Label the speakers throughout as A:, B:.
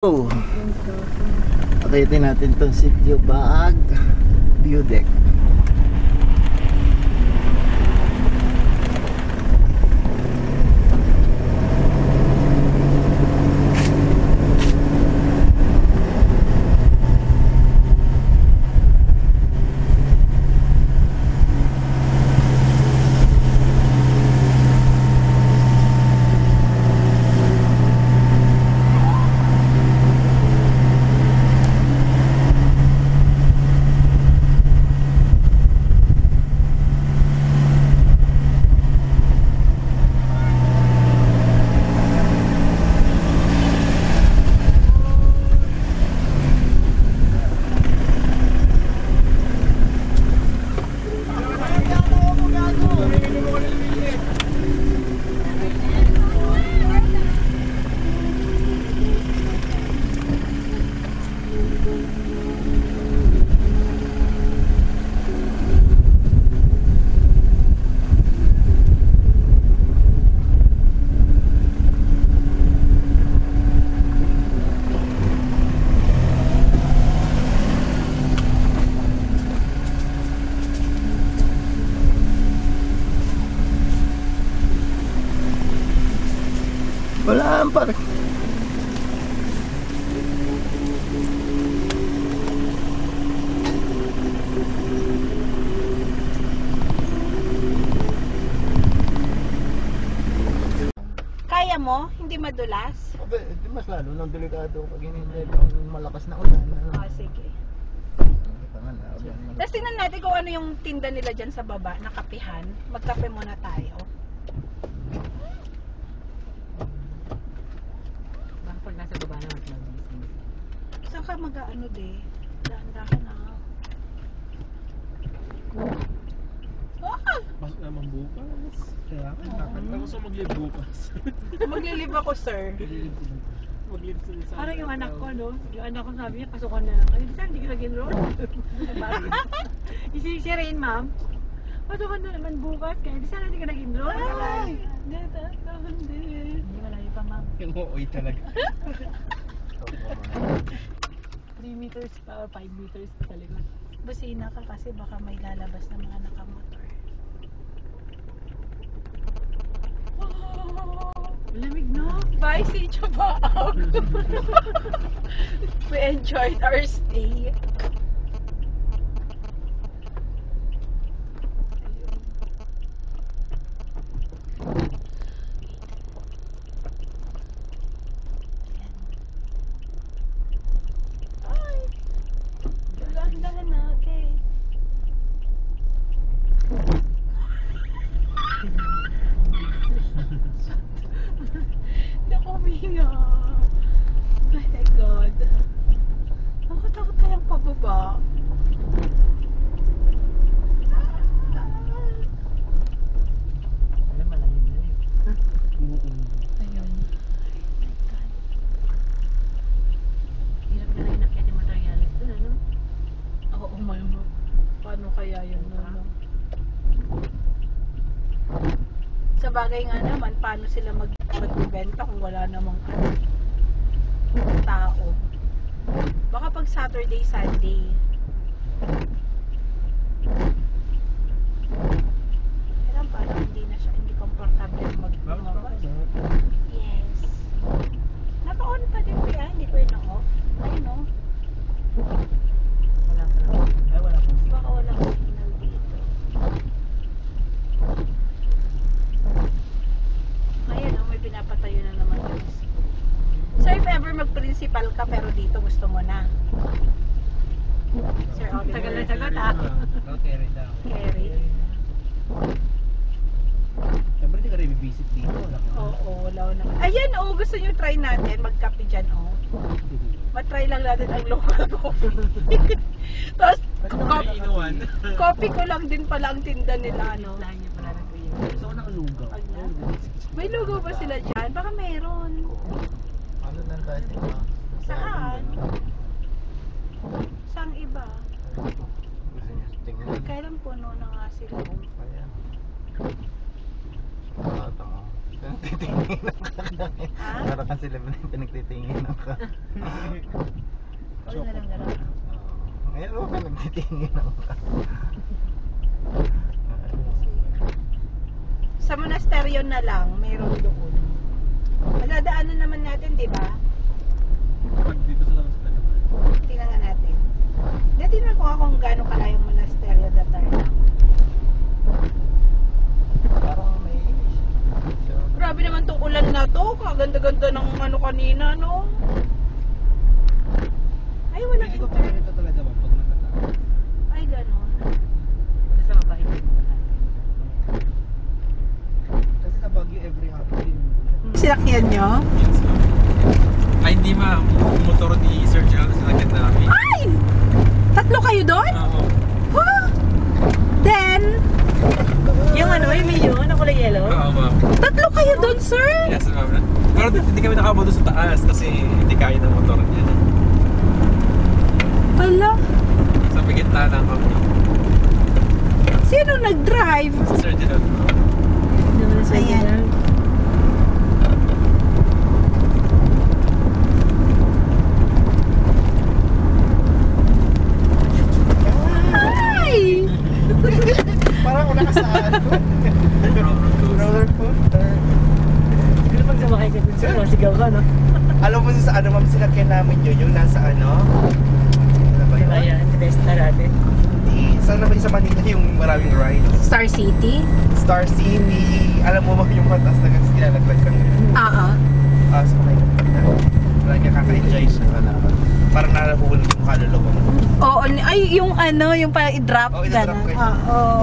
A: Oh, akitin natin tong Sitio Baag View Deck. Wala ang park.
B: Kaya mo? Hindi madulas?
A: Abe, di mas lalo nang delikado pag hinihintay ang malakas na ulan.
B: Sige. Tapos tingnan natin kung ano yung tinda nila dyan sa baba, na kapihan. Magkape muna tayo.
C: Baka pag nasa baba na mas magising.
B: Saan ka mag-ano de? Dahan-dahan na.
D: Mas naman bukas. Kaya ako sa maglib bukas.
B: Maglilib ako, sir.
D: Maglib sa isa.
C: Parang yung anak ko, no? Yung anak ko sabi niya, pasukan na lang. Ay, saan, hindi ka nag-enroll? Si Rain, ma'am. Pasukan na naman bukas, kaya di sana hindi ka nag-enroll.
B: Ay!
C: Hindi malayo pa, ma'am.
D: Yung ooy talaga.
C: 3 meters pa or 5 meters pa sa likod.
B: Busina ka kasi baka may lalabas na mga nakamotor.
C: Malamig, no?
B: Bye, Sitio Baag. We enjoyed our stay. Ay! Dahan-dahan natin. Hindi ako huminga. Oh my God. Nakakatakot kayang pababa.
C: Alam, malamig na eh.
B: Ayun.
C: Hirap na rin inakyat yung materialis dun, ano?
B: Oo, mama. Paano kaya yun? No? Sa bagay nga naman, paano sila magbibenta kung wala namang tao? Baka pag Saturday, Sunday. Pero parang hindi na siya, hindi komportable lumabas. Yes. Naka-on pa din ko yan, hindi ko yun na-off. Ayun o.
C: Wala pa lang.
D: Ay, wala pong
B: Baka walang signal dito. Ayan o, may pinapatayo na naman yung school. So if ever mag-principal ka pero dito gusto mo na? Sir Oliver.
C: Tagal na sagot, ah.
D: Okay, rin daw.
B: Kerry.
D: Siyempre, di ka rin visit dito. Wala ka.
B: Oo, wala na. Ayan o, gusto nyo try natin magkape dyan o. Matry lang natin ang local coffee. Tapos,
D: Ay, inuwan.
B: coffee ko lang din pala ang tinda nila, no?
C: Lahat niya pala ng cream.
D: Gusto ko nakalugaw.
B: May logo ba sila dyan? Baka meron.
A: Ano lang tayo?
B: Saan? Saan iba?
A: Gusto niya tingnan.
B: Kailan puno na nga sila?
A: Ayan. Titingin ng kakain.
B: Ha?
A: Para kasi sila pinagtitingin ng ka.
C: Ay, garang-garang.
A: Ngayon mo ka nagtitingin ako ka.
B: Sa monasteryo na lang, meron doon. Madadaanan naman natin, di ba?
D: Pag dito sa labas na naman.
B: Tingnan nga natin. Tingnan ko kung gaano kalayong monasteryo datar na.
A: Parang may
B: Grabe naman tong ulan na to. Kaganda-ganda ng ano kanina, no? Ay, walang
D: Hindi ko talaga ito talaga ba pag nagtatapos.
B: Ay, ganon.
C: Kasi sa babae ko natin.
D: Kasi sa Baguio every hapon.
B: Sinakyan nyo?
D: Yes, ma'am. Ay, hindi ma'am. Yung motor ni Sir Gerald sinakit namin.
B: Ay! Tatlo kayo doon?
D: Oo.
B: Huh? Then,
C: Yung ano, yung milyon na kulay yellow?
D: Oo, ma'am.
B: tatlo kayo doon, sir?
D: Yes, ma'am. Pero hindi kami nakabot doon sa taas kasi hindi kaya ng motor niya.
B: Wala.
D: Sa gitna lang kami.
B: Sino nag-drive?
D: Si Sir Gerald.
C: Naman sa
B: Ayan.
C: Gerald.
B: Ay!
A: parang wala ka sa roller coaster.
C: Pero pag sumakay ka dun sir, masigaw ka, no?
A: Alam mo sa ano ma'am, sinakyan namin yun, yung nasa ano? Ano ba yun?
C: Ayan, Vesta natin.
A: Hindi. Saan naman sa Manila yung maraming rides?
B: Star City?
A: Star City. Alam mo ba yung matas na kasi nilalaglag ka ngayon?
B: Oo.
A: So may talaga kaka-enjoy siya. Parang nalahulog yung kaluluwa mo.
B: Oo. Ay, yung ano, yung parang i-drop.
A: Oo, i-drop
B: Ganon.
A: ka.
B: Oo.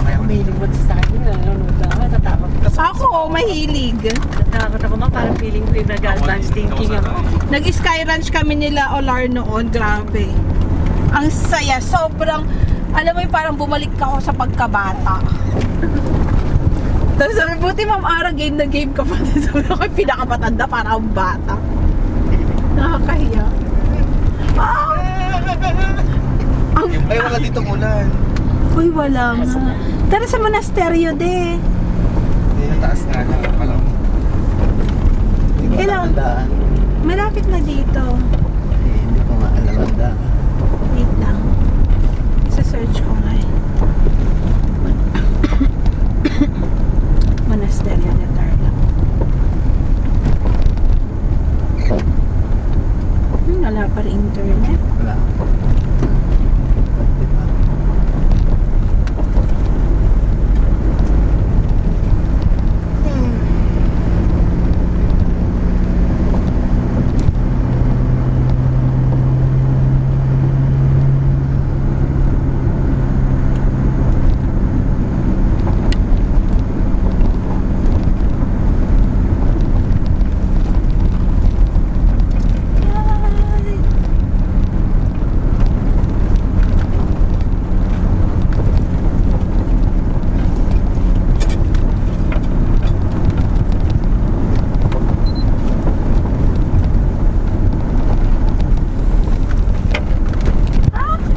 C: Kaya umihilig mo sa akin, nanonood ako, natatakot.
B: Ako, mahilig.
C: Natatakot ako ma, parang feeling ko yung nag-advance thinking ako.
B: Nag-sky ranch kami nila Olar noon. Grabe. Ang saya. Sobrang, alam mo yung parang bumalik ako sa pagkabata. Tapos sabi, buti Ma'am Ara, game na game ka pa. Sabi ko, pinakamatanda para ang bata. Nakakahiya. Ah! Ang,
A: Ay, wala ditong ulan.
B: uy, wala nga. Tara sa monasteryo, de.
A: Sa taas nga lang palang.
B: Kailangan, malapit na dito.
A: Hindi ko nga alam ang daan.
B: Wait lang. Sa-search ko nga eh. Monasteryo de Tarlac. Wala pa rin internet.
A: Wala.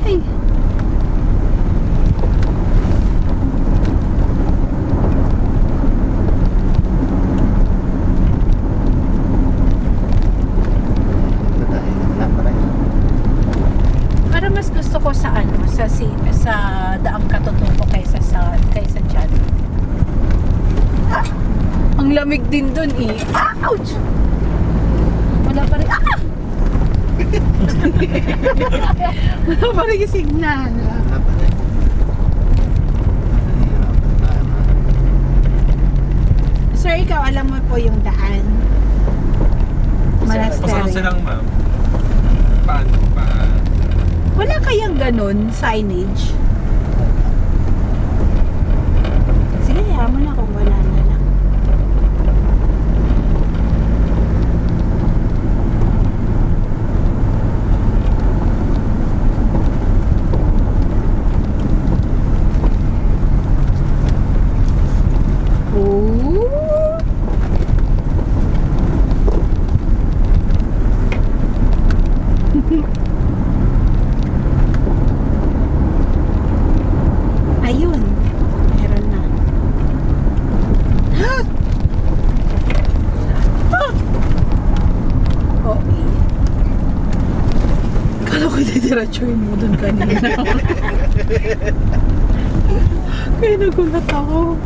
B: Ay! Pero mas gusto ko sa ano, sa daang katutubo kaysa dyan. Ah! Ang lamig din dun eh. Ah! Ouch! Wala pa rin. Ah! Wala pa rin yung signal. Sir, ikaw alam mo po yung daan.
D: Pasok
B: Monastery.
D: lang ma'am. Paano?
B: Wala kayang ganun signage? Sige, hayaan mo na kung wala na lang. Ooh. Ayun. Meron na. Ah! ko didiratsyoin mo dun kanina. Kaya nagulat ako.